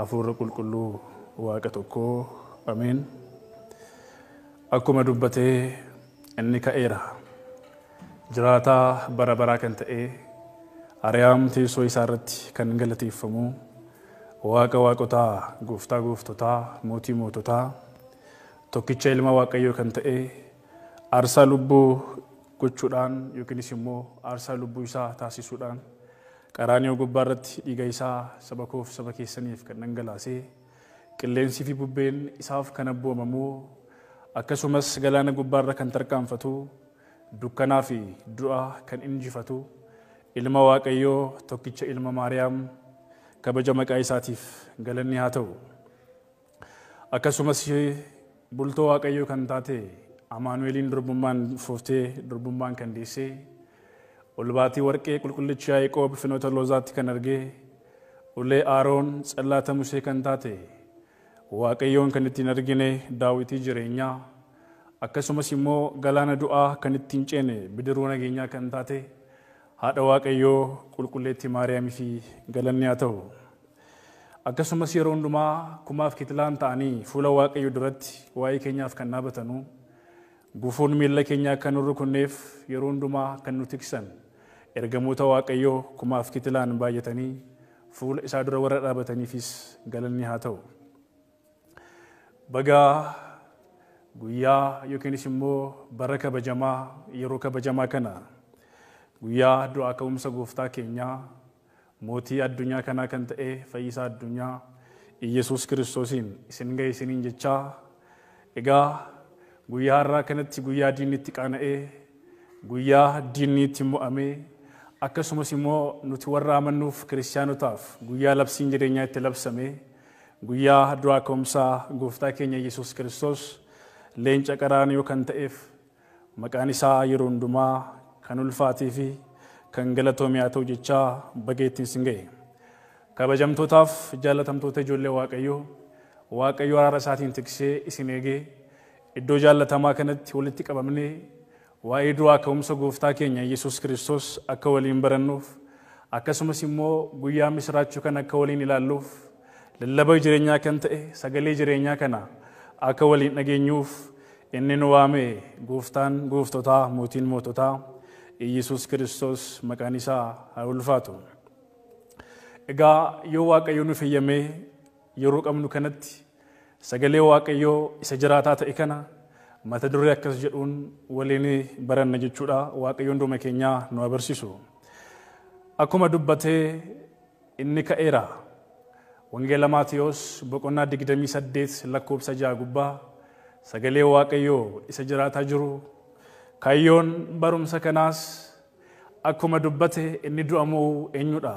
hafuura qulqulluu waaqa tokkoo ameen. Akkuma dubbatee inni ka'eera jiraataa bara baraa kan ta'e ari'aam teessoo isaa irratti kan galateeffamu waaqa waaqotaa gooftaa gooftotaa mootii moototaa tokkicha ilma waaqayyoo kan ta'e aarsaa lubbuu gochuudhaan yookiinis immoo aarsaa lubbuu isaa taasisuudhaan qaraanioo gubbaa irratti dhiiga isaa saba koof saba keessaniif kan dhangalaasee qilleensii fi bubbeen isaaf kan abboomamu akkasumas galaana gubbaa irra kan tarkaanfatu dukkanaa fi du'a kan injifatu ilma waaqayyoo tokkicha ilma Maariyaam kabaja maqaa isaatiif galanni haa ta'u. Akkasumas bultoo waaqayyoo kan taate Amaanu'eeliin durbummaan fooftee durbummaan kan deessee olbaatii warqee qulqullicha Yaaqoob finoota loozaatti kan argee ulee Aaroon tsallaata Musee kan taate waaqayyoon kan ittiin argine daawitii jireenyaa akkasumas immoo galaana du'aa kan ittiin ceene bidiruu nageenyaa kan taate haadha waaqayyoo qulqulleetti Maariyaamii fi galanni haa ta'u. Akkasumas yeroo hundumaa kumaaf kitlaan ta'anii fuula waaqayyoo duratti waa'ee keenyaaf kan dhaabatanu gufuun miilla keenyaa kan nurru kunneef yeroo hundumaa kan nu tiksan ergamoota waaqayyoo kumaaf kitlaan baay'atanii fuula isaa dura warra dhaabataniifis galanni haa ta'u. Bagaa guyyaa yookiinis immoo bara kabajamaa yeroo kabajamaa kana guyyaa du'aa ka'umsa gooftaa keenyaa mootii addunyaa kanaa kan ta'e fayyisaa addunyaa Iyesuus Kiristoosiin isin ga'e isiniin jechaa egaa guyyaa har'aa kanatti guyyaa diinni itti qaana'ee guyyaa diinni itti mo'amee akkasumas immoo nuti warra amannuuf kiristaanotaaf guyyaa labsiin jireenyaa itti labsame guyyaa du'aa ka'umsaa gooftaa keenya Iyesuus Kiristoos leenca qaraanioo kan ta'eef maqaan isaa yeroo hundumaa kan ulfaatee fi kan galatoomee haa ta'u jechaa bageettiin sin ga'e. Kabajamtootaaf jaallatamtoota ijoollee waaqayyoo araara isaatiin tiksee isin eegee iddoo jaallatamaa kanatti walitti qabamnee waa'ee du'aa ka'umsa gooftaa keenya Iyesuus Kiristoos akka waliin barannuuf akkasumas immoo guyyaa misiraachuu kan akka waliin ilaalluuf lallaba jireenyaa kan ta'e sagalee jireenyaa kana akka waliin dhageenyuuf inni nu waame gooftaan gooftotaa mootiin moototaa Iyesuus Kiristoos maqaan isaa haa ulfaatu. Egaa yoo waaqayyo nu fayyamee yeroo qabnu kanatti sagalee waaqayyoo isa jiraataa ta'e kana mata duree akkas jedhuun waliin baranna jechuudha. Waaqayyoon duuma keenyaa nu abarsiisu. Akkuma dubbatee inni ka'eera. Wangeela Maatiyos boqonnaa 28 lakkoobsa 6 gubbaa sagalee waaqayyoo isa jiraataa jiru kaayyoon barumsa kanaas akkuma dubbate inni du'amuu eenyudha?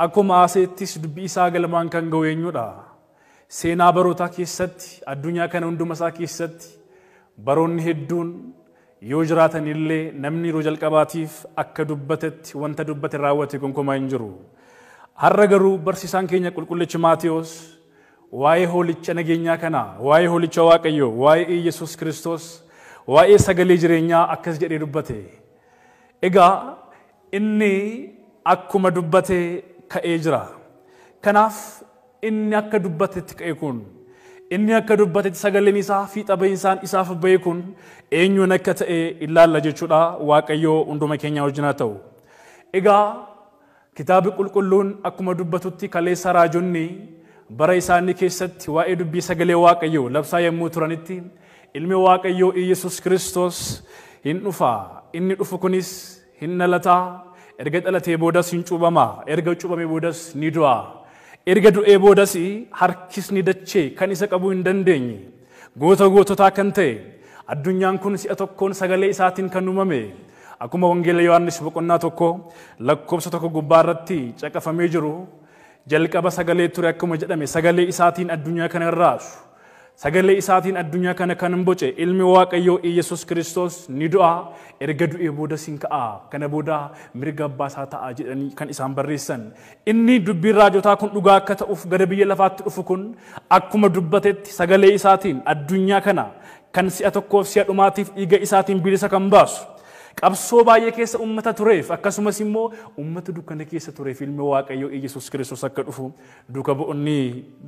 Akkuma aaseettis dubbii isaa galmaan kan ga'u eenyudha? Seenaa barootaa keessatti addunyaa kana hunduma isaa keessatti baroonni hedduun yoo jiraatan illee namni yeroo jalqabaatiif akka dubbatetti wanta dubbate raawwate gonkumaa hin jiru. Har'a garuu barsiisaan keenya qulqullichi Maatiyos waa'ee hoolicha nageenyaa kana waa'ee hoolicha waaqayyoo waa'ee Iyesuus Kiristoos waa'ee sagalee jireenyaa akkas jedhee dubbate. Egaa inni akkuma dubbate ka'ee jira. Kanaaf inni akka dubbatetti ka'e kun inni akka dubbatetti sagaleen isaa fiixa ba'insaan isaaf ba'e kun eenyuun akka ta'e ilaalla jechuudha. Waaqayyoo hunduma keenya wajjin haa ta'u. Egaa kitaabni qulqulluun akkuma dubbatutti kaleessa raajonni bara isaanii keessatti waa'ee dubbii sagalee waaqayyoo labsaa yommuu turanitti ilmi waaqayyoo Iyesuus Kiristoos hin dhufa. Inni dhufu kunis hin dhalataa. Erga dhalatee boodas hin cuubamaa. Erga cuubamee boodas ni du'a. Erga du'ee boodas harkisni dachee kan isa qabuu hin dandeenye goota goototaa kan ta'e addunyaan kun si'a tokkoon sagalee isaatiin kan uumame akkuma wangeela Yohaannis boqonnaa 1 lakkoobsa 1 gubbaa irratti caqafamee jiru jalqaba sagalee ture akkuma jedhame sagalee isaatiin addunyaa kana raasu sagalee isaatiin addunyaa kana kan boce ilmi waaqayyoo Iyesuus Kiristoos ni du'a erga du'ee booda sin ka'a kana booda mirga abbaa isaa ta'a jedhanii kan isaan barreessan inni dubbiin raajotaa kun dhugaa akka ta'uuf gara biyya lafaatti dhufu kun akkuma dubbatetti sagalee isaatiin addunyaa kana kan si'a tokkoof si'a dhumaatiif dhiiga isaatiin bilisa kan baasu qabsoo baay'ee keessa ummata tureef akkasumas immoo ummata dukkana keessa tureef ilmi Waaqayyoo Yesuus Kiristoos akka dhufu duuka bu'onni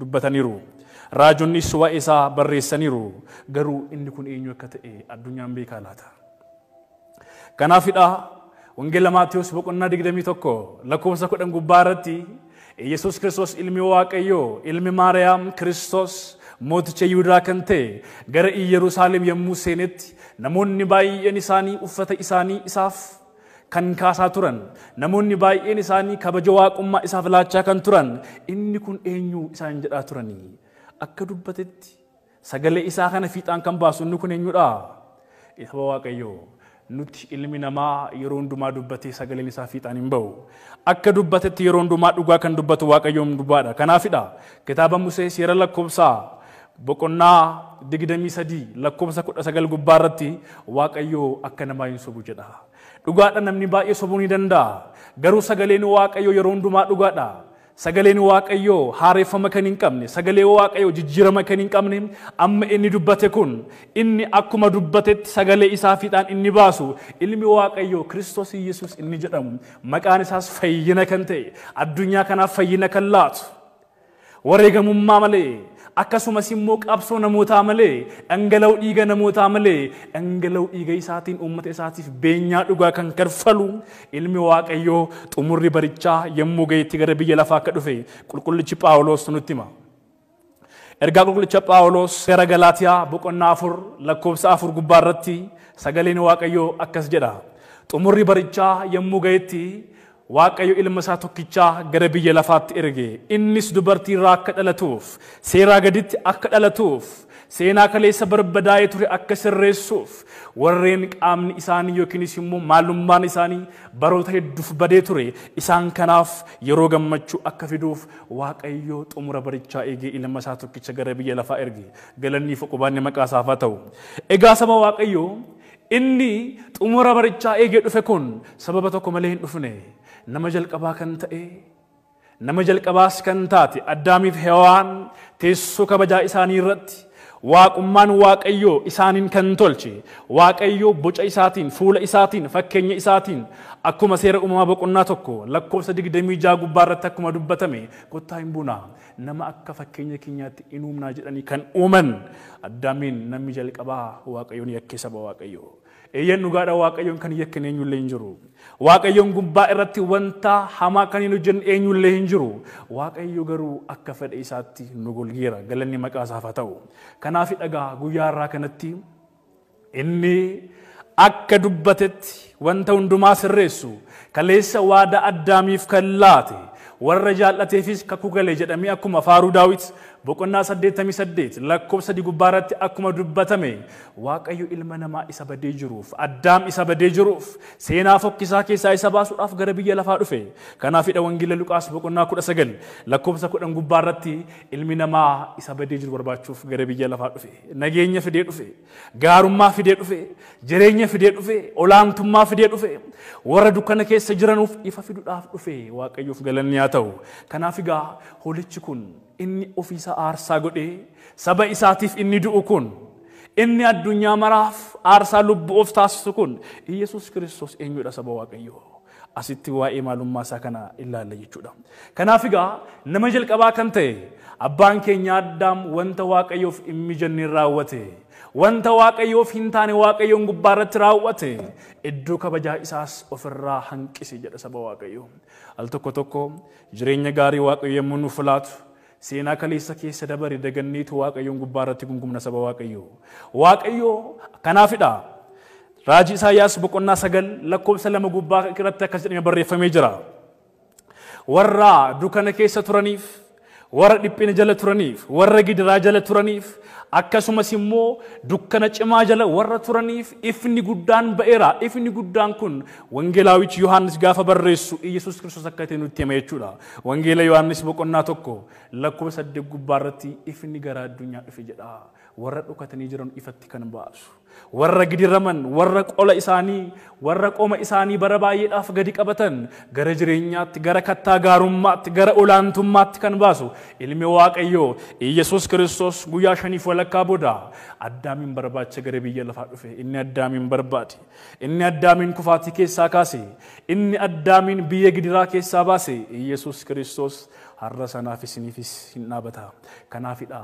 dubbataniiru. Raajonnis waa'ee isaa barreessaniiru. Garuu inni kun eenyu akka ta'e addunyaan beekaa laata? Kanaafidha wangeela Maatiyos boqonnaa 21 lakkoofsa 10 gubbaa irratti Yesuus Kiristoos ilmi Waaqayyoo ilmi Maariyaam Kiristoos mooticha Yihudaa kan ta'e gara Yerusaalem yommuu seenetti namoonni baay'een isaanii uffata isaanii isaaf kan kaasaa turan, namoonni baay'een isaanii kabaja waaqummaa isaaf laachaa kan turan, inni kun eenyu isaan jedhaa turanii. Akka dubbatetti sagalee isaa kana fiixaan kan baasu inni kun eenyudha? Saba Waaqayyoo. Nuti ilmi namaa yeroo hundumaa dubbatee sagaleen isaa fiixaan hin ba'u. Akka dubbatetti yeroo hundumaa dhugaa kan dubbatu Waaqayyoon dubaadha. Kanaafidha kitaaba Musee seera lakkoofsaa boqonnaa 23 lakkoofsa 19 gubbaa irratti Waaqayyoo akka namaa hin sobu jedha. Dhugaadha namni baay'ee sobuu ni danda'a. Garuu sagaleen Waaqayyoo yeroo hundumaa dhugaadha. Sagaleen Waaqayyoo haareffama kan hin qabne, sagalee Waaqayyoo jijjiirama kan hin qabne, amma inni dubbate kun inni akkuma dubbatetti sagalee isaa fiixaan inni baasu ilmi Waaqayyoo Kiristoos Yesuus inni jedhamu maqaan isaas fayyina kan ta'e addunyaa kanaaf fayyina kan laatu wareegamummaa malee akkasumas immoo qabsoo namootaa malee dhangala'uu dhiiga namootaa malee dhangala'uu dhiiga isaatiin uummata isaatiif beenyaa dhugaa kan karfalu ilmi Waaqayyoo xumurri barichaa yommuu gahetti gara biyya lafaa akka dhufe qulqullichi Phaawulos nutti hima. Ergaa qulqullicha Phaawulos gara Galaatiyaa boqonnaa 4 lakkoofsa 4 gubbaa irratti sagaleen Waaqayyoo akkas jedha. Xumurri barichaa yommuu gahetti Waaqayyo ilma isaa tokkichaa gara biyya lafaatti erge. Innis dubartii irraa akka dhalatuuf, seeraa gaditti akka dhalatuuf, seenaa kaleessa barbadaa'ee ture akka sirreessuuf, warreen qaamni isaanii yookiinis immoo maalummaan isaanii baroota hedduuf badee ture isaan kanaaf yeroo gammachuu akka fiduuf Waaqayyo xumura barichaa eegee ilma isaa tokkicha gara biyya lafaa erge. Galanni fi qubaanni maqaa isaaf haa ta'u. Egaa saba Waaqayyoo inni xumura barichaa eegee dhufe kun sababa tokko malee hin dhufne. Nama jalqabaa kan ta'e, nama jalqabaas kan taate Addaamiif Hewaan teessoo kabajaa isaanii irratti waaqummaan Waaqayyoo isaaniin kan tolche, Waaqayyoo boca isaatiin, fuula isaatiin, fakkeenya isaatiin akkuma seera uumamaa boqonnaa 1 lakkoofsa 26 gubbaa irratti akkuma dubbatame kottaa hin buunaa nama akka fakkeenya keenyaatti in uumnaa jedhanii kan uuman Addaamiin namni jalqabaa Waaqayyoon yakkee saba Waaqayyoo. Eeyyan dhugaadha Waaqayyoon kan yakkan eenyullee hin jiru. Waaqayyoon gubbaa irratti wanta hamaa kan hin hojjenne eenyullee hin jiru. Waaqayyo garuu akka fedha isaatti nu golgeera. Galanni maqaa isaaf haa ta'u. Kanaaf dhagaa guyyaa irraa kanatti inni akka dubbatetti wanta hundumaa sirreessu kaleessa waada Addaamiif kan laate warra jaallateefis kakuu galee jedhamee akkuma faaruu Daawit boqonnaa 88 lakkoofsa 3 gubbaa irratti akkuma dubbatame Waaqayyo ilma namaa isa badee jiruuf Addaam isa badee jiruuf seenaa fokkisaa keessaa isa baasuudhaaf gara biyya lafaa dhufe. Kanaafidha wangeela Luqaas boqonnaa 19 lakkoofsa 10 gubbaa irratti ilmi namaa isa badee jiru barbaachuuf gara biyya lafaa dhufe. Nageenya fidee dhufe, gaarummaa fidee dhufe, jireenya fidee dhufe, olaantummaa fidee dhufe, warra dukkana keessa jiranuuf ifa fiduudhaaf dhufe. Waaqayyoof galanni haa ta'u. Kanaaf egaa holichi kun inni ofiisa aarsaa godhee saba isaatiif inni du'u kun inni addunyaa maraaf aarsaa lubbuu of taasisu kun Yesuus Kiristoos eenyudha saba Waaqayyoo. Asitti waa'ee maalummaa isaa kana ilaalla jechuudha. Kanaaf egaa nama jalqabaa kan ta'e abbaan keenya Addaam wanta Waaqayyoof hin mijanne raawwate. Wanta Waaqayyoof hin taane Waaqayyoon gubbaa irratti raawwate. Iddoo kabajaa isaas ofirraa hanqise jedha saba Waaqayyoo. Al tokko tokko jireenya gaarii Waaqayyo yommuu nuuf laatu seenaa kaleessa keessa dabare daganneetu Waaqayyoon gubbaa irratti gungumna saba Waaqayyoo. Waaqayyoo kanaafidha. Raajii Isaayyaas boqonnaa 9 lakkoofsa 2 gubbaa irratti akkas jedhamee barreeffamee jira. Warra dukkana keessa turaniif, warra dhiphina jala turaniif, warra gidiraa jala turaniif, akkasumas immoo dukkana cimaa jala warra turaniif ifni guddaan ba'eera. Ifni guddaan kun wangeelaawichi Yohaannis gaafa barreessu Yesuus Kiristoos akka ta'e nutti hima jechuudha. Wangeela Yohaannis boqonnaa 1 lakkoofsa 8 gubbaa irratti ifni gara addunyaa dhufe jedha. warra dhukatanii jiran ifatti kan baasu warra gidiraman warra qola isaanii warra qoma isaanii bara baay'eedhaaf gadi qabatan gara jireenyaatti gara kattaa gaarummaatti gara olaantummaatti kan baasu ilmi Waaqayyoo Yesuus Kiristoos guyyaa 5 walakkaa booda Addaamin barbaacha gara biyya lafaa dhufe inni Addaamin barbaade inni Addaamin kufaatii keessaa kaase inni Addaamin biyya gidiraa keessaa baase Yesuus Kiristoos har'a sanaaf isiniifis hin dhaabata kanaafidha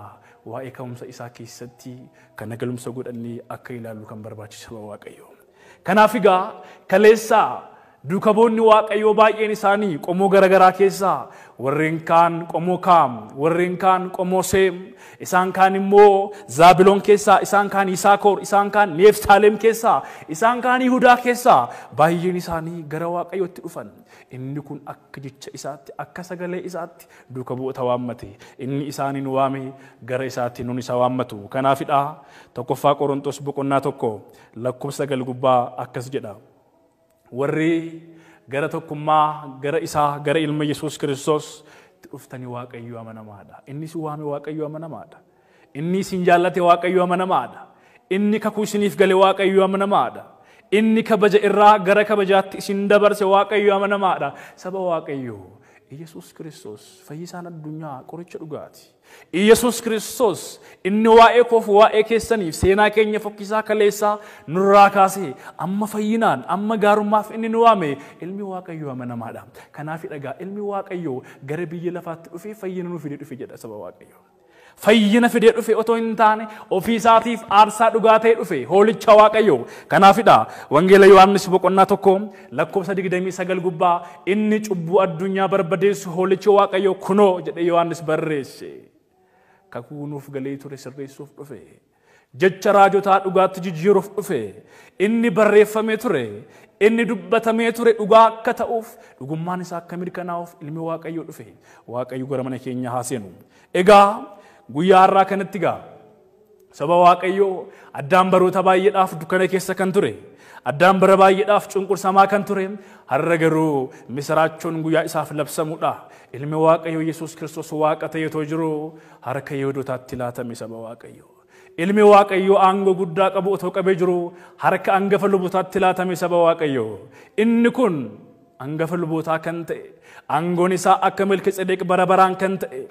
waa'ee ka'umsa isaa keessatti kana galumsa godhannee akka ilaallu kan barbaachisa Waaqayyo kanaaf egaa kaleessaa duukaboonni Waaqayyoo baay'een isaanii qomoo garagaraa keessaa warreen kaan qomoo Kaam warreen kaan qomoo Seem isaan kaan immoo Zaabiloon keessaa isaan kaan Yisaakor isaan kaan Neftaalem keessaa isaan kaan Yihudaa keessaa baay'een isaanii gara Waaqayyootti dhufan inni kun akka jecha isaatti akka sagalee isaatti duukaboota waammate inni isaaniin waame gara isaatti nun isa waammatu kanaafidha tokkoffaa Qorontos boqonnaa 1 lakkoofsa 9 gubbaa akkas jedha warri gara tokkummaa gara isaa gara ilma Yesuus Kiristoos dhuftanii Waaqayyo amanamaadha inni si waame Waaqayyo amanamaadha inni isin jaallate Waaqayyo amanamaadha inni kakuu isiniif gale Waaqayyo amanamaadha inni kabaja irraa gara kabajaatti isin dabarse Waaqayyo amanamaadha saba Waaqayyo Yesuus Kiristoos fayyisaan addunyaa qoricha dhugaati Yesuus Kiristoos inni waa'ee koof waa'ee keessaniif seenaa keenya fokkisaa kaleessaa nurraa kaasee amma fayyinaan amma gaarummaaf inni nu waame ilmi Waaqayyo amanamaadha kanaaf dhagaa ilmi Waaqayyo gara biyya lafaatti dhufee fayyina nu fidee dhufe jedha saba Waaqayyo fayyina fidee dhufe otoo hin taane ofii isaatiif aarsaa dhugaa ta'e dhufe hoolicha Waaqayyo kanaafidha wangeela Yohaannis boqonnaa 1 lakkoofsa 29 gubbaa inni cubbuu addunyaa barbadeessu hoolicha Waaqayyo kunoo jedhe Yohaannis barreesse kakuu nuuf galee ture sirreessuuf dhufe jecha raajotaa dhugaatti jijjiiruuf dhufe inni barreeffamee ture inni dubbatamee ture dhugaa akka ta'uuf dhugummaan isaa akka mirkanaa'uuf ilmi Waaqayyo dhufe Waaqayyo gara mana keenya haa seenu egaa guyyaa har'aa kanatti gaa saba Waaqayyo Addaan baroota baay'eedhaaf dukkana keessa kan ture Addaan bara baay'eedhaaf cunqursamaa kan ture har'a garuu misraachoon guyyaa isaaf labsamudha ilmi Waaqayyo Yesuus Kiristoos Waaqa ta'ee jiru harka Yihuudootaatti laatame saba Waaqayyo ilmi Waaqayyo aangoo guddaa qabu otoo qabee jiru harka hangafa lubootaatti laatame saba Waaqayyo inni kun hangafa lubootaa kan ta'e aangoon isaa akka Melkiiseedeq barabaraan kan ta'e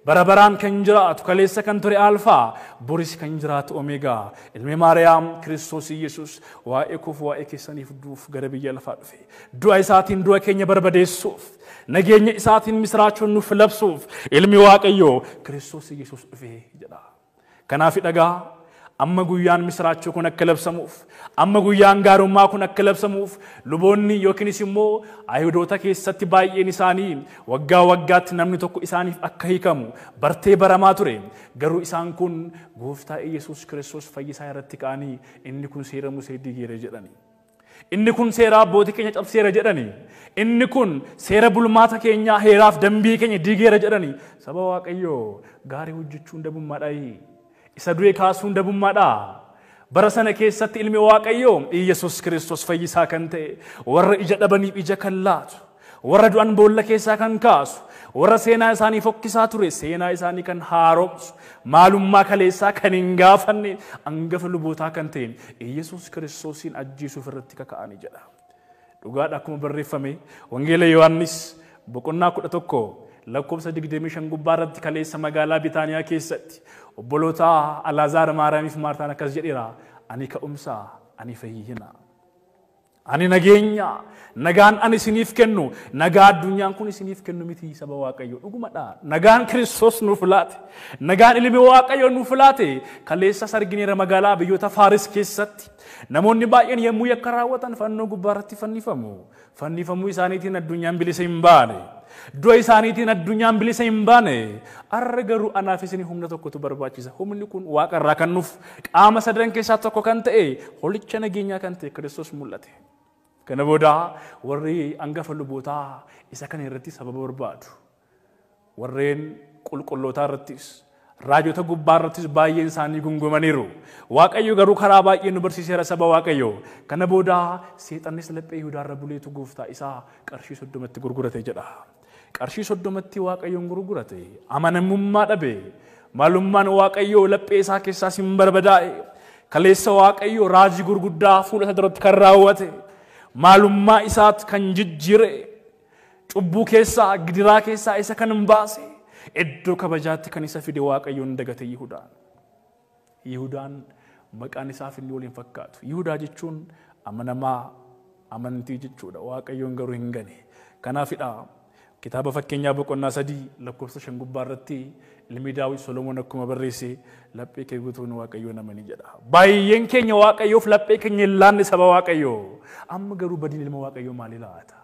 barabaraan kan jiraatu kaleessa kan ture Alfaa boris kan jiraatu Omeegaa ilmi Maariyaam Kiristoos Yesuus waa'ee koof waa'ee keessaniif duuf gara biyya lafaa dhufe du'a isaatiin du'a keenya barbadeessuuf nageenya isaatiin misraachoon nuuf labsuuf ilmi Waaqayyo Kiristoos Yesuus dhufe jedha kanaaf dhagaa amma guyyaan misraachoo kun akka labsamuuf amma guyyaan gaarummaa kun akka labsamuuf luboonni yookiinis immoo Ayihudoota keessatti baay'een isaanii waggaa waggaatti namni tokko isaaniif akka hiikamu bartee baramaa ture garuu isaan kun gooftaa Yesuus Kiristoos fayyisaa irratti ka'anii inni kun seera Musee digeera jedhani inni kun seera abbootii keenya cabseera jedhani inni kun seera bulmaata keenyaa heeraaf dambii keenya digeera jedhani saba Waaqayyo gaarii hojjechuun dabummaadha isa du'ee kaasuun dabummaadha bara sana keessatti ilmi Waaqayyo Yesuus Kiristoos fayyisaa kan ta'e warra ija dhabaniif ija kan laatu warra du'an boolla keessaa kan kaasu warra seenaa isaanii fokkisaa ture seenaa isaanii kan haaromsu maalummaa kaleessaa kan hin gaafanne hangafa lubootaa kan ta'e Yesuus Kiristoosin ajjeesuuf irratti kaka'anii jedha dhugaadha akkuma barreeffame wangeela Yohaannis boqonnaa 11 lakkoofsa 25 gubbaa irratti kaleessa magaalaa Bitaaniyaa keessatti obboloota Alaazaar Maariyaamiif Maartaan akkas jedheera ani ka'umsa ani fayyina ani nageenya nagaan ani isiniif kennu nagaa addunyaan kun isiniif kennu miti saba Waaqayyo dhugumadha nagaan Kiristoos nuuf laate nagaan ilmi Waaqayyo nuuf laate kaleessa sargineera magaalaa biyyoota Faaris keessatti namoonni baay'een yemmuu yakka raawwatan fannoo gubbaarratti fannifamuu isaaniitiin addunyaan bilisa hin baane du'a isaaniitiin addunyaan bilisa hin baane har'a garuu anaaf isin humna tokkotu barbaachisa humni kun Waaqa irraa kan nuuf qaama sadan keessaa tokko kan ta'e holicha nageenyaa kan ta'e Kiristoos mul'ate kana booda warri hangafa lubootaa isa kana irratti sababa barbaadu warreen qulqullootaa irrattis raajota gubbaa irrattis baay'een isaanii gungumaniiru Waaqayyo garuu karaa baay'ee nu barsiiseera saba Waaqayyo kana booda seexannis laphee Yihudaa irra buleetu gooftaa isaa qarshii 30tti gurgurate jedha qarshii 30tti Waaqayyoon gurgurate amanamummaa dhabe Maalummaan Waaqayyoo laphee isaa keessaa sin barbadaa'e. Kaleessa Waaqayyoo raajii gurguddaa fuula isa duratti kan raawwate. Maalummaa isaatti kan jijjiire. Cubbuu keessaa gidiraa keessaa isa kan baase. Iddoo kabajaatti kan isa fide Waaqayyoon dagate Yihudaan. Yihudaan maqaan isaaf inni waliin fakkaatu. Yihudaa jechuun amanamaa amantii jechuudha. Waaqayyoon garuu hin gane. Kanaafidha kitaaba fakkeenyaa boqonnaa 3 lakkoofsa 5 gubbaarratti ilmi Daawit Solomoon akkuma barreesse laphee kee guutuun Waaqayyoon amanii jedha. Baay'een keenya Waaqayyoof laphee keenya hin laanne saba Waaqayyoo. Amma garuu badiin ilma Waaqayyoo maali laata?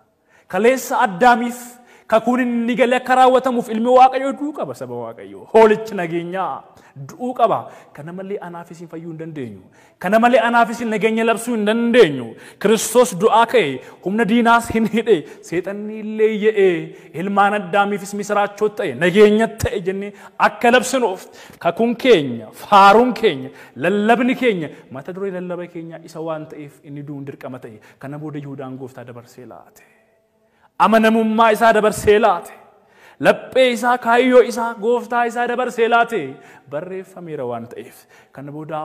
Kaleessa Addaamiif kakuun inni galee akka raawwatamuuf ilmi Waaqayyoo du'uu qaba saba Waaqayyoo. Hoolichi nageenyaa du'uu qaba. Kana malee anaafis hin fayyuu hin dandeenyu. Kana malee anaafis nageenya labsuu hin dandeenyu. Kiristoos du'aa ka'e humna diinaas hin hidhe seexanni illee ye'ee ilmaan Addaamiifis misiraachoo ta'e nageenya ta'e jennee akka labsinuuf kakuun keenya faaruun keenya lallabni keenya mata duree lallaba keenya isa waan ta'eef inni du'uun dirqama ta'e. Kana booda Yihudaan gooftaa dabarsee laate. Amanamummaa isaa dabarsee laate. Laphee isaa kaayyoo isaa gooftaa isaa dabarsee laate. Barreeffameera waan ta'eef. Kana booda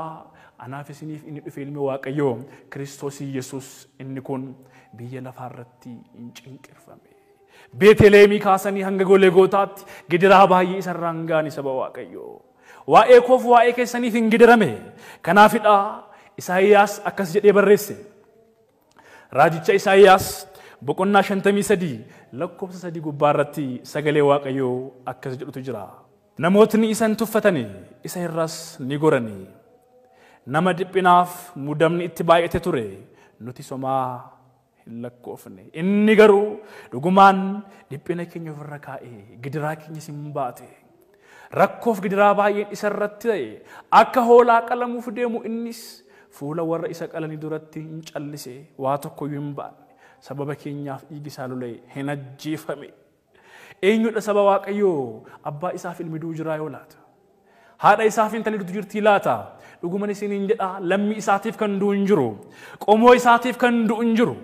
anaaf isiniif inni dhufe ilmi Waaqayyoo Kiristoos Yesuus inni kun biyya lafaarratti hin cinqirfame. Beeteleemii kaasanii hanga Golgootaatti gidiraa baay'ee isarraan gaani saba Waaqayyoo. Waa'ee koof waa'ee keessaniif hin gidirame. Kanaafidha Isaayyaas akkas jedhee barreesse. Raajicha Isaayyaas boqonnaa 53 lakkoofsa 3 gubbaarratti sagalee Waaqayyoo akkas jedhutu jira. Namootni isan tuffatanii isa irras ni goranii. Nama dhiphinaaf mudamni itti baay'ate ture nuti somaa hin lakkoofne. Inni garuu dhugumaan dhiphina keenya ofirra kaa'ee gidiraa keenya sin baate. Rakkoof gidiraa baay'een isa irratti ta'e akka hoolaa qalamuuf deemu innis fuula warra isa qalanii duratti hin callise waa tokkoyyuu hin baanne. Sababa keenyaaf dhiigi isaa lolee hin ajjeefame. Eenyudha saba Waaqayyoo abbaa isaaf ilmi du'u jiraa yoo laata? Haadha isaaf intalli du'u jirtii laata? Dhuguman isiniin jedha lammii isaatiif kan du'u hin jiru. Qomoo isaatiif kan du'u hin jiru.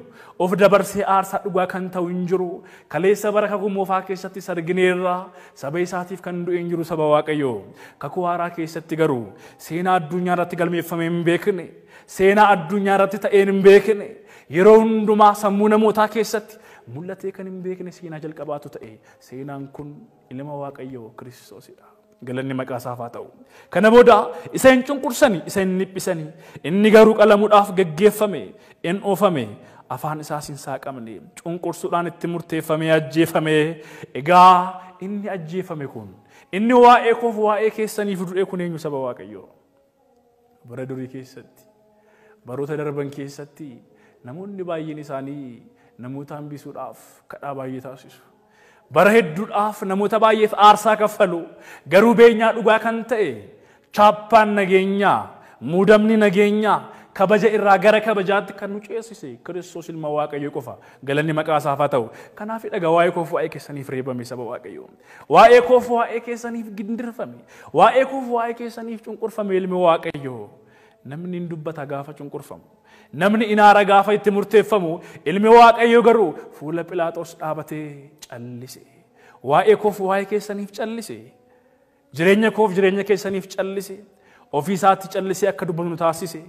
Of dabarsee aarsaa dhugaa kan ta'u hin jiru. Kaleessa bara kakuu moofaa keessatti sargineerra saba isaatiif kan du'e hin jiru saba Waaqayyoo. Kakuu haaraa keessatti garuu seenaa addunyaa irratti galmeeffame hin beekne. Seenaa addunyaa irratti ta'ee hin beekne. Yeroo hundumaa sammuu namootaa keessatti mul'atee kan hin beekne seenaa jalqabaatu ta'e seenaan kun ilma Waaqayyoo Kiristoosidha. Galanni maqaa isaaf haa ta'u. Kana booda isa hin cunqursani, isa hin dhiphisani. Inni garuu qalamuudhaaf geggeeffame, hin oofame, afaan isaas hin saaqamne, cunqursuudhaan itti murteeffamee ajjeefame. Egaa inni ajjeefame kun, inni waa'ee koof waa'ee keessaniif du'e kun eenyu saba Waaqayyoo? Bara durii keessatti, baroota darban keessatti namoonni baay'een isaanii namoota hambisuudhaaf kadhaa baay'ee taasisu. Bara hedduudhaaf namoota baay'eef aarsaa kaffalu. Garuu beenyaa dhugaa kan ta'e chaappaan nageenyaa, muudamni nageenyaa kabaja irraa gara kabajaatti kan nu ceesise Kiristoos ilma Waaqayyoo qofa. Galanni maqaa isaaf haa ta'u. Kanaaf dhagaa waa'ee koof waa'ee keessaniif reebame saba Waaqayyoo. Waa'ee koof waa'ee keessaniif gindirfame. Waa'ee koof waa'ee keessaniif cunqurfame ilmi Waaqayyoo. Namni hin dubbata gaafa cunqurfamu. Namni inaara gaafa itti murteeffamu ilmi Waaqayyoo garuu fuula Philaaxoos dhaabatee callise. Waa'ee koof waa'ee keessaniif callise. Jireenya koof jireenya keessaniif callise. Ofii isaatti callisee akka dubbannu taasise.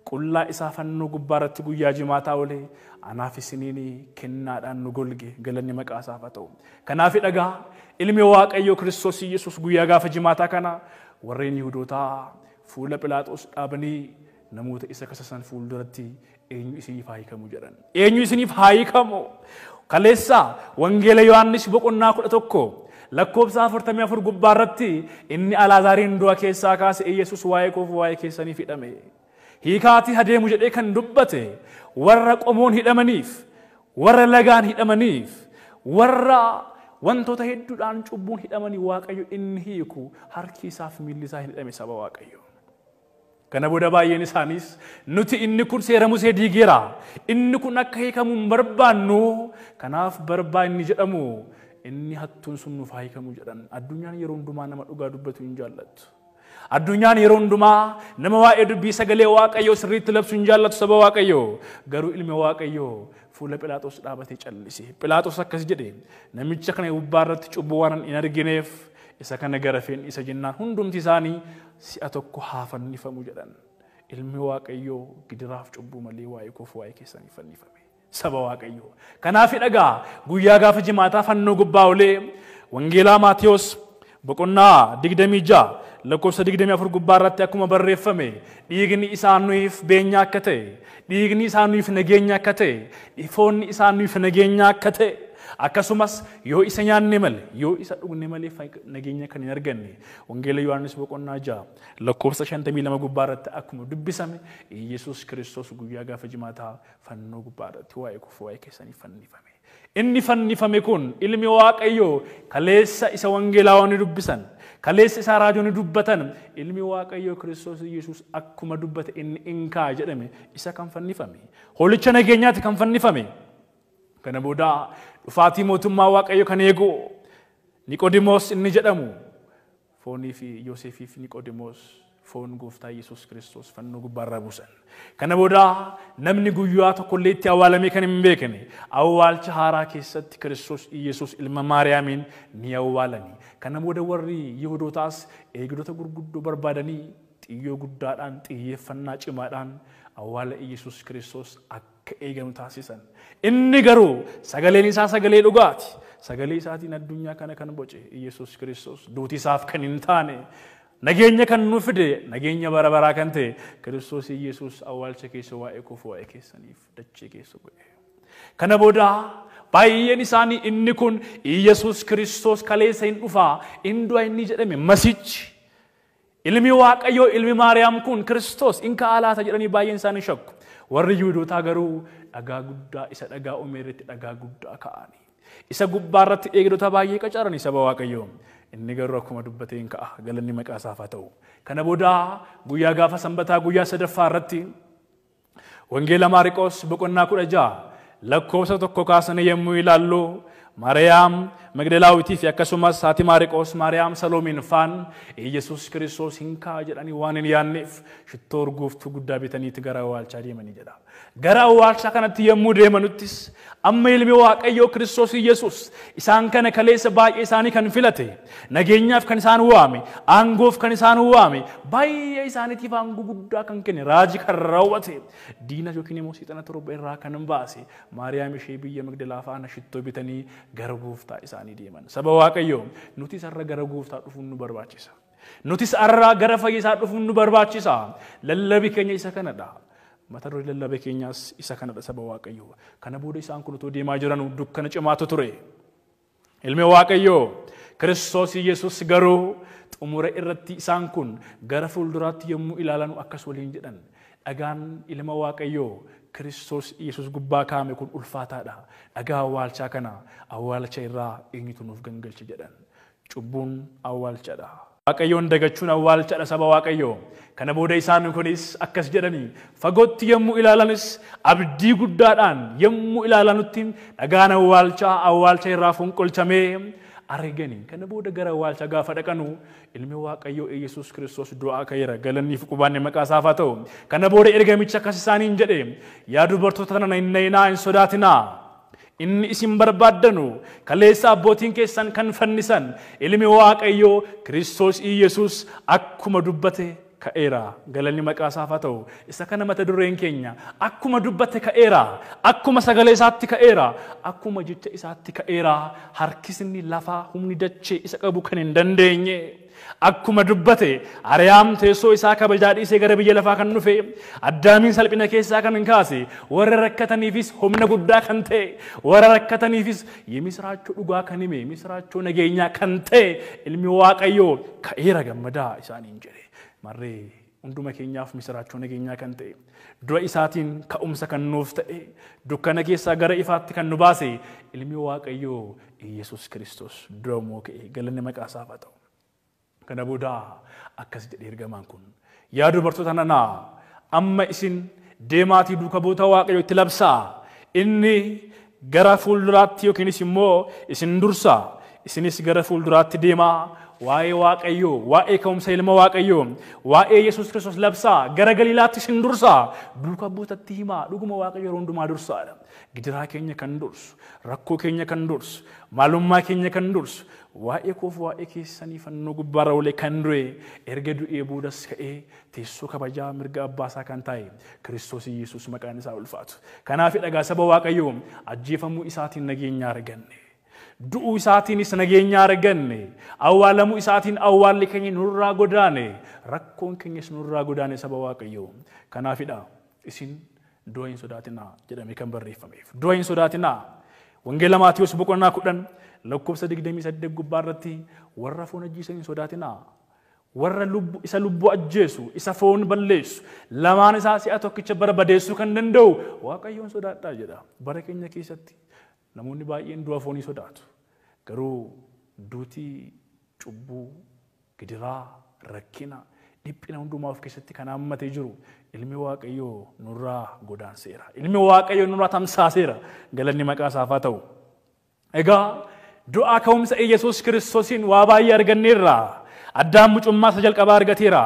Qullaa isaa fannoo gubbaarratti guyyaa jimaataa olee anaaf isiniin kennaadhaan nu golge. Galanni maqaa isaaf haa ta'u. Kanaaf dhagaa ilmi Waaqayyoo Kiristoos Yesuus guyyaa gaafa jimaataa kana warreen Yihuudootaa fuula Philaaxoos dhaabanii namoota isa kasasan fuulduratti eenyu isiniif haa hiikamu jedhan. Eenyu isiniif haa hiikamu? Kaleessa wangeela Yohaannis boqonnaa 11 lakkoofsa 44 gubbaarratti inni Alaazaariin du'a keessaa kaase Yesuus waa'ee koof waa'ee keessaniif hidhame. Hiikaatii adeemu jedhee kan dubbate warra qomoon hidhamaniif, warra lagaan hidhamaniif, warra wantoota hedduudhaan cubbuun hidhamanii Waaqayyo inni hiiku harki isaaf miilli isaa hidhame saba Waaqayyo. Kana booda baay'een isaanis nuti inni kun seera Musee diigeera. Inni kun akka hiikamu hin barbaannu. Kanaaf barbaa inni jedhamu inni hattuun sun nuuf haa hiikamu jedhan. Addunyaan yeroo hundumaa nama dhugaa dubbatu hin jaallattu. Addunyaan yeroo hundumaa nama waa'ee dubbii sagalee Waaqayyoo sirriitti labsu hin jaallatu saba Waaqayyoo. Garuu ilmi Waaqayyoo fuula Philaaxoos dhaabatee callise. Philaaxoos akkas jedhe namicha kana gubbaa irratti cubbuu waan hin argineef isa kana garafeen isa jennaan hundumti isaanii si'a tokko haa fannifamu jedhan. Ilmi Waaqayyoo gidiraaf cubbuu malee waa'ee koof waa'ee keessanii fannifame. Saba Waaqayyoo. Kanaaf dhagaa guyyaa gaafa jimaataa fannoo gubbaa olee wangeelaa Maatiyos boqonnaa 26 lakkoofsa 24 gubbaa irratti akkuma barreeffame dhiigni isaa nuuf beenya akka ta'e, dhiigni isaa nuuf nageenya akka ta'e, foonni isaa nuuf nageenya akka ta'e, akkasumas yoo isa nyaanne malee yoo isa dhugne malee nageenya kan hin arganne wangeela Yohaannis boqonnaa 6 lakkoofsa 52 gubbaa irratti akkuma dubbisame Yesuus Kiristoos guyyaa gaafa jimaataa fannoo gubbaa irratti waa'ee koof waa'ee keessanii fannifame. Inni fannifame kun ilmi Waaqayyoo kaleessa isa wangeelaawwan dubbisan, kaleessa isa raajoonni dubbatan, ilmi Waaqayyoo Kiristoos Yesuus akkuma dubbate inni inkaa jedhame isa kan fannifame. Hoolicha nageenyaatti kan fannifame. Kana booda dhufaatii mootummaa Waaqayyoo kan eegu Niqoodimoos inni jedhamu foonii fi Yoosefii fi Niqoodimoos foon gooftaa Yesuus Kiristoos fannoo gubbaarraa buusan. Kana booda namni guyyaa tokkollee itti awwaalamee kan hin beekne awwaalcha haaraa keessatti Kiristoos Yesuus ilma Maariyaamiin ni awwaalani. Kana booda warri Yihuudootaas eegdota gurguddoo barbaadanii xiyyoo guddaadhaan xiyyeeffannaa cimaadhaan awwaala Yesuus Kiristoos akka eegamu taasisan. Inni garuu sagaleen isaa sagalee dhugaati. Sagalee isaatiin addunyaa kana kan boce Yesuus Kiristoos duuti isaaf kan hin taane nageenya kan nuuf fide nageenya bara baraa kan ta'e Kiristoos Yesuus awwaalcha keessa waa'ee koof waa'ee keessaniif dachee keessa godhe. Kana booda baay'een isaanii inni kun Yesuus Kiristoos kaleessa hin dhufaa hin du'a inni jedhame masichi ilmi Waaqayyoo ilmi Maariyaam kun Kiristoos in ka'aa laata jedhanii baay'een isaanii shakku. Warri Yihuudootaa garuu dhagaa guddaa isa dhagaa umeerratti dhagaa guddaa ka'anii isa gubbaa irratti eegdota baay'ee qacaranii saba Waaqayyoo. Inni garuu akkuma dubbateen ka'a galanni maqaa isaaf haa ta'u. Kana booda guyyaa gaafa sanbataa guyyaa sadaffaa irratti wangeela Maariqoos boqonnaa 16 lakkoofsa 1 kaasanii yommuu ilaallu Maariyaam Magdalaawitii fi akkasumas haati Maariqoos Maariyaam Saloomiin faan Yesuus Kiristoos hin ka'a jedhanii waan hin yaanneef shittoo urgooftuu guddaa bitaniitti gara awwaalchaa deemanii jedha. Gara awwaalchaa kanatti yommuu deemanuttis amma ilmi Waaqayyoo Kiristoos Yesuus isaan kana kaleessa baay'ee isaanii kan filate nageenyaaf kan isaan waame aangoof kan isaan waame baay'ee isaaniitiif aangoo guddaa kan kenne raajii kan raawwate diina yookiin immoo seexana torba irraa kan baase Maariyaam ishee biyya Magdalaa faana shittoo bitanii gara gooftaa isaanii deeman. Saba Waaqayyoo nuti sarara gara gooftaa dhufuun nu barbaachisa. Nuti sarara gara fayyisaa dhufuun nu barbaachisa. Lallabi keenya isa kanadha. Mata duree lallaba keenyaas isa kanadha saba Waaqayyoo. Kana booda isaan kun utoo deemaa jiran dukkana cimaatu ture. Ilmi Waaqayyoo Kiristoos Yesuus garuu xumura irratti isaan kun gara fuulduraatti yommuu ilaalan akkas waliin jedhan dhagaan ilma Waaqayyoo Kiristoos Yesuus gubbaa kaame kun ulfaataadha. Dhagaa awwaalchaa kana awwaalcha irraa eenyutu nuuf gangalche jedhan. Cubbuun awwaalchadha. Waaqayyoon dagachuun awwaalchadha saba Waaqayyoo. Kana booda isaan kunis akkas jedhanii fagootti yommuu ilaalanis abdii guddaadhaan yommuu ilaalanutti dhagaan awwaalcha irraa fonqolchamee arganii. Kana booda gara awwaalcha gaafa dhaqanu ilmi Waaqayyoo Yesuus Kiristoos du'aa ka'eera galanni fi qubaanni maqaa isaaf haa ta'u. Kana booda ergamicha akkas isaaniin jedhe yaa dubartoota tana hin sodaatinaa. Inni isin barbaaddanu kaleessa abbootiin keessan kan fannisan ilmi Waaqayyoo Kiristoos Yesuus akkuma dubbate ka'eera galanni maqaa isaaf haa ta'u. Isa kana mata dureen keenya akkuma dubbate ka'eera akkuma sagalee isaatti ka'eera akkuma jecha isaatti ka'eera harkisni lafaa humni dachee isa qabu kan hin dandeenye akkuma dubbate Ariyaam teessoo isaa kabajaa dhiisee gara biyya lafaa kan dhufe Addaamiin salphina keessaa kan hin kaase warra rakkataniifis humna guddaa kan ta'e warra rakkataniifis misiraachoo dhugaa kan hime misiraachoo nageenyaa kan ta'e ilmi Waaqayyoo ka'eera gammadaa isaaniin jedhe. Marree hunduma keenyaaf misiraachoo nageenyaa kan ta'e du'a isaatiin ka'umsa kan nuuf ta'e dukkana keessaa gara ifaatti kan nu baase ilmi Waaqayyoo Yesuus Kiristoos du'a immoo ka'e galanni maqaa isaaf haa ta'u. Kana booda akkas jedhe ergamaan kun yaa dubartoota nanaa amma isin deemaatii duuka buuta Waaqayyoo itti labsaa inni gara fuulduraatti yookiinis immoo isin dursa isinis gara fuulduraatti deemaa waa'ee Waaqayyoo, waa'ee ka'umsa ilma Waaqayyoo, waa'ee Yesuus Kiristoos labsaa, gara Galiilaatti isin dursaa, duukaa buutatti himaa, dhuguma Waaqayyo yeroo hundumaa dursaadha. Gidiraa keenya kan dursu, rakkoo keenya kan dursu, maalummaa keenya kan dursu, waa'ee koof waa'ee keessanii fannoo gubbaarra olee kan du'e, erga du'ee boodas ka'ee teessoo kabajaa mirga abbaasaa kan taa'e Kiristoos Yesuus maqaan isaa ulfaatu. Kanaaf dhagaa saba Waaqayyoo ajjeefamuu isaatiin nageenya arganne. Du'uu isaatiinis nageenya arganne. Awwaalamuu isaatiin awwaalli keenya nurraa godaane. Rakkoon keenyas nurraa godaane saba Waaqayyoo. Kanaafidha isin du'a hin sodaatinaa jedhamee kan barreeffameef. Du'a hin sodaatinaa. Wangeela Maatiyos boqonnaa 10 lakkoofsa 28 gubbaarratti warra foon ajjeesan hin sodaatinaa. Warra isa lubbuu ajjeesu, isa foon balleessu, lamaan isaa si'a tokkicha barbadeessuu kan danda'u Waaqayyoon sodaadhaa jedha. Bara keenya keessatti namoonni baay'een du'a foonii sodaatu. Garuu duutii cubbuu, gidiraa, rakkina, dhiphina hundumaa of keessatti kan hammatee jiru ilmi Waaqayyoo nurraa godaanseera. Ilmi Waaqayyoo nurraa tamsaaseera. Galanni maqaa isaaf haa ta'u. Egaa du'aa ka'umsa Yesuus Kiristoosiin waa baay'ee arganneerra. Addaam mucummaa isa jalqabaa argateera.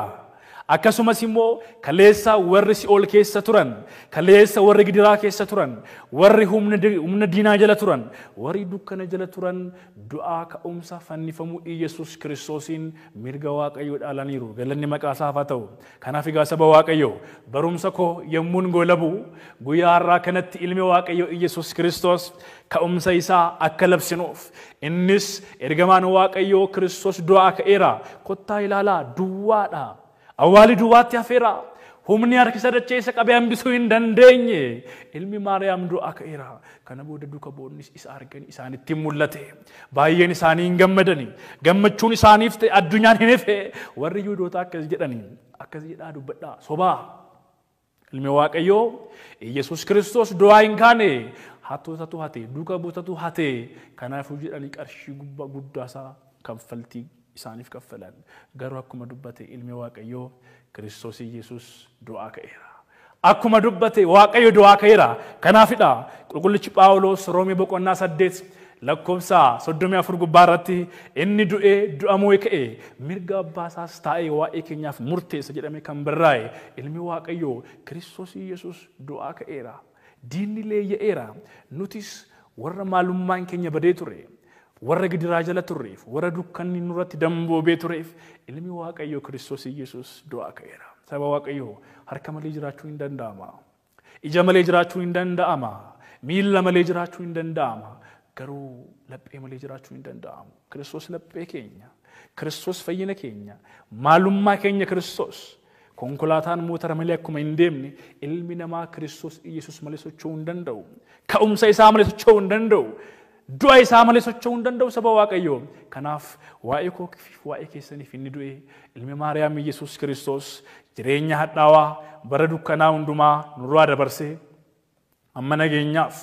Akkasumas immoo kaleessa warri Si'ool keessa turan, kaleessa warri gidiraa keessa turan, warri humna diinaa jala turan, warri dukkana jala turan du'aa ka'umsa fannifamuu Yesuus Kiristoosiin mirga Waaqayyoo dhaalaniiru. Galanni maqaa isaaf haa ta'u. Kanaaf egaa saba Waaqayyoo barumsa koo yommuun goolabu guyyaa har'aa kanatti ilmi Waaqayyoo Yesuus Kiristoos ka'umsa isaa akka labsinuuf innis ergamaan Waaqayyoo Kiristoos du'aa ka'eera. Kottaa ilaalaa duwwaadha. Awwaali duwwaatti hafeera. Humni harkisa dacheessa qabee hambisuu hin dandeenye. Ilmi Maariyaam du'aa ka'eera. Kana booda duuka boonnis isa arganii isaanitti mul'ate. Baay'een isaanii hin gammadani. Gammachuun isaaniif ta'e addunyaan hin hafe. Warri Yihuudoota akkas jedhanii akkas jedhaa dubbadhaa sobaa. Ilmi Waaqayyoo Yesuus Kiristoos du'aa hin kaane hattootatu hate duuka buutatu hate. Kanaafuu jedhanii qarshii guddaasaa kaffaltii isaaniif kaffalan. Garuu akkuma dubbate ilmi Waaqayyoo Kiristoos Yesuus du'aa ka'eera. Akkuma dubbate Waaqayyo du'aa ka'eera. Kanaafidha qulqullichi Phaawulos Roomee boqonnaa 8 lakkoofsa 34 gubbaarratti inni du'ee du'a mo'ee ka'e mirga abbaasaas taa'ee waa'ee keenyaaf murteessa jedhamee kan barraa'e ilmi Waaqayyoo Kiristoos Yesuus du'aa ka'eera. Diinni leeyya'eera. Nutis warra maalummaan keenya badee ture, warra gidiraa jala turreef, warra dukkanni nurratti damboobee tureef ilmi Waaqayyoo Kiristoos Yesuus du'aa ka'eera. Saba Waaqayyoo harka malee jiraachuu hin danda'ama. Ija malee jiraachuu hin danda'ama. Miila malee jiraachuu hin danda'ama. Garuu laphee malee jiraachuu hin danda'amu. Kiristoos laphee keenya. Kiristoos fayyina keenya. Maalummaa keenya Kiristoos. Konkolaataan motora malee akkuma hin deemne ilmi namaa Kiristoos Yesuus malee socho'uu hin danda'u. Ka'umsa isaa malee socho'uu hin danda'u. Du'a isaa malee socho'uu hin danda'u saba Waaqayyoo. Kanaaf waa'ee kootiif waa'ee keessaniif inni du'e ilmi Maariyaam Yesuus Kiristoos jireenya hadhaawaa bara dukkanaa hundumaa nurraa dabarsee amma nageenyaaf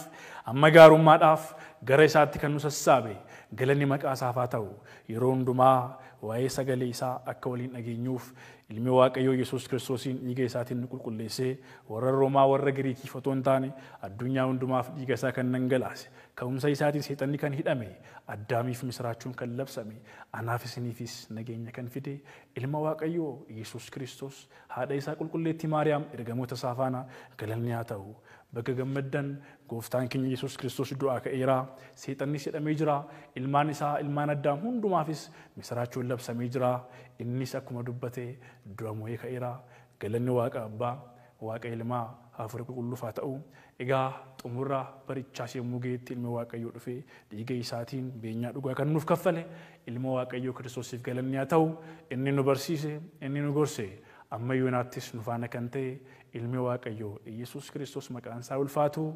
amma gaarummaadhaaf gara isaatti kan nu sassaabe. Galanni maqaa isaaf haa ta'u. Yeroo hundumaa waa'ee sagalee isaa akka waliin dhageenyuuf ilmi Waaqayyoo Yesuus Kiristoosiin dhiiga isaatiin nu qulqulleessee warra Roomaa warra Giriikii otoo hin taane addunyaa hundumaaf dhiiga isaa kan dhangalaase. Ka'umsa isaatiin seexanni kan hidhame, Addaamiif misraachuun kan labsame, anaaf isiniifis nageenya kan fide ilma Waaqayyoo Yesuus Kiristoos haadha isaa qulqulleettii Maariyaam ergamoota isaa faana galanni haa ta'u. Bakka gammaddan gooftaan keenya Yesuus Kiristoos du'aa ka'eera. Seexannis hidhamee jira. Ilmaan isaa ilmaan Addaam hundumaafis misraachuun labsamee jira. Innis akkuma dubbate du'a mo'ee ka'eera. Galanni Waaqa Abbaa, Waaqa Ilmaa, Hafuura Qulqulluuf haa ta'u. Egaa xumura barichaas yommuu ga'etti ilmi Waaqayyoo dhufee dhiiga isaatiin beenyaa dhugaa kan nuuf kaffale ilma Waaqayyoo Kiristoosiif galanni haa ta'u. Inni nu barsiise, inni nu gorse, amma yoonaattis nu faana kan ta'e ilmi Waaqayyoo Yesuus Kiristoos maqaan isaa ulfaatu.